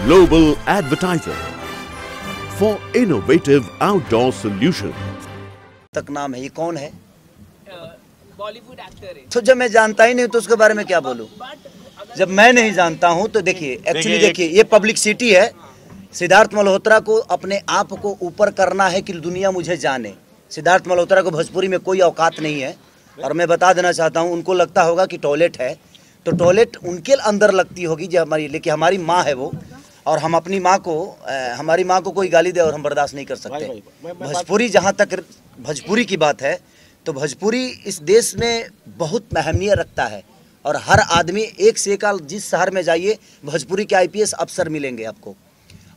Global Advertiser for innovative outdoor solutions. तक नाम है, ये कौन है? बॉलीवुड एक्टर है। तो जब मैं जानता ही नहीं तो उसके बारे में क्या बोलूं? जब मैं नहीं जानता हूं तो देखिए, एक्चुअली देखिए, ये पब्लिसिटी है। सिद्धार्थ मल्होत्रा को अपने आप को ऊपर करना है कि दुनिया मुझे जाने। सिद्धार्थ मल्होत्रा को भोजपुरी में कोई औकात नहीं है। और मैं बता देना चाहता हूं, उनको लगता होगा कि टॉयलेट है तो टॉयलेट उनके अंदर लगती होगी जो हमारी, लेकिन हमारी माँ है वो, और हम अपनी माँ को, हमारी माँ को कोई गाली दे और हम बर्दाश्त नहीं कर सकते। भोजपुरी, जहाँ तक भोजपुरी की बात है तो भोजपुरी इस देश में बहुत अहमियत रखता है। और हर आदमी एक से एक, जिस शहर में जाइए भोजपुरी के आईपीएस अफसर मिलेंगे आपको,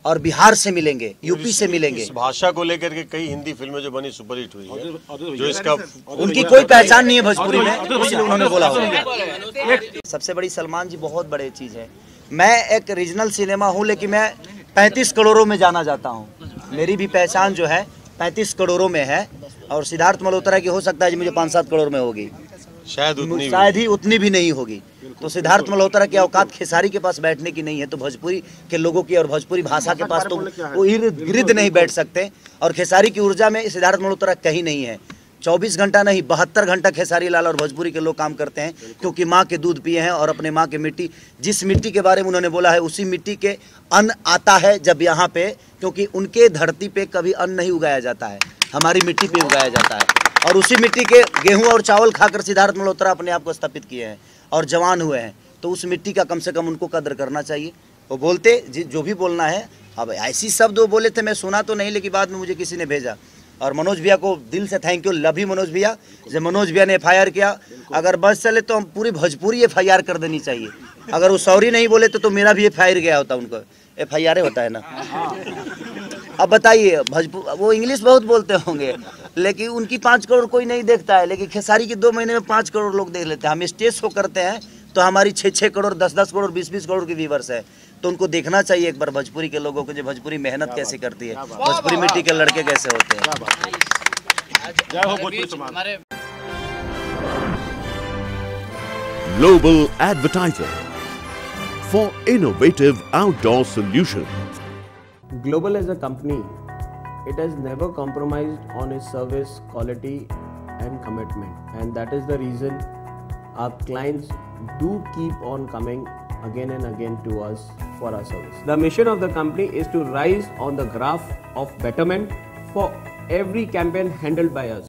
और बिहार से मिलेंगे, यूपी से मिलेंगे। इस भाषा को लेकर के कई हिंदी फिल्में जो बनी सुपरहिट हुई है, जो इसका उनकी कोई पहचान नहीं है भोजपुरी में, इसलिए उन्होंने बोला होगा। सबसे बड़ी सलमान जी बहुत बड़े चीज़ है। मैं एक रीजनल सिनेमा हूँ, लेकिन मैं 35 करोड़ों में जाना जाता हूँ। मेरी भी पहचान जो है 35 करोड़ों में है, और सिद्धार्थ मल्होत्रा की हो सकता है जी मुझे 5-7 करोड़ में होगी, शायद ही उतनी भी नहीं होगी। तो सिद्धार्थ मल्होत्रा की औकात खेसारी के पास बैठने की नहीं है, तो भोजपुरी के लोगों की और भोजपुरी भाषा के पास तो वो इर्द गिर्द नहीं बैठ सकते। और खेसारी की ऊर्जा में सिद्धार्थ मल्होत्रा कहीं नहीं है। 24 घंटा नहीं, 72 घंटा खेसारी लाल और भोजपुरी के लोग काम करते हैं, क्योंकि माँ के दूध पिए हैं और अपने माँ के मिट्टी, जिस मिट्टी के बारे में उन्होंने बोला है उसी मिट्टी के अन्न आता है जब यहाँ पे, क्योंकि उनके धरती पे कभी अन्न नहीं उगाया जाता है, हमारी मिट्टी पे उगाया जाता है। और उसी मिट्टी के गेहूं और चावल खाकर सिद्धार्थ मल्होत्रा अपने आप को स्थापित किए हैं और जवान हुए हैं। तो उस मिट्टी का कम से कम उनको कदर करना चाहिए। वो बोलते जो भी बोलना है, अब ऐसी शब्द वो बोले थे, मैं सुना तो नहीं, लेकिन बाद में मुझे किसी ने भेजा। और मनोज भैया को दिल से thank you, love you Manoj भैया। जब मनोज भैया ने एफआईआर किया, अगर बस चले तो हम पूरी भोजपुरी एफआईआर कर देनी चाहिए। अगर वो सॉरी नहीं बोले तो मेरा भी एफआईआर गया होता, उनको एफआईआर होता है ना। अब बताइए, वो इंग्लिश बहुत बोलते होंगे, लेकिन उनकी 5 करोड़ कोई नहीं देखता है, लेकिन खेसारी की 2 महीने में 5 करोड़ लोग देख लेते हैं। हम स्टेज शो करते हैं तो हमारी 6-6 करोड़, 10-10 करोड़, 20-20 करोड़ की व्यूवर्स है। तो उनको देखना चाहिए एक बार भोजपुरी के लोगों को, जो भोजपुरी मेहनत कैसे करती है, भोजपुरी मिट्टी के लड़के कैसे होते हैं। Global Advertiser for innovative outdoor solutions. Global as a company, it has never compromised on its service quality and commitment, and that is the reason our clients do keep on coming again and again to us for our service. The mission of the company is to rise on the graph of betterment for every campaign handled by us.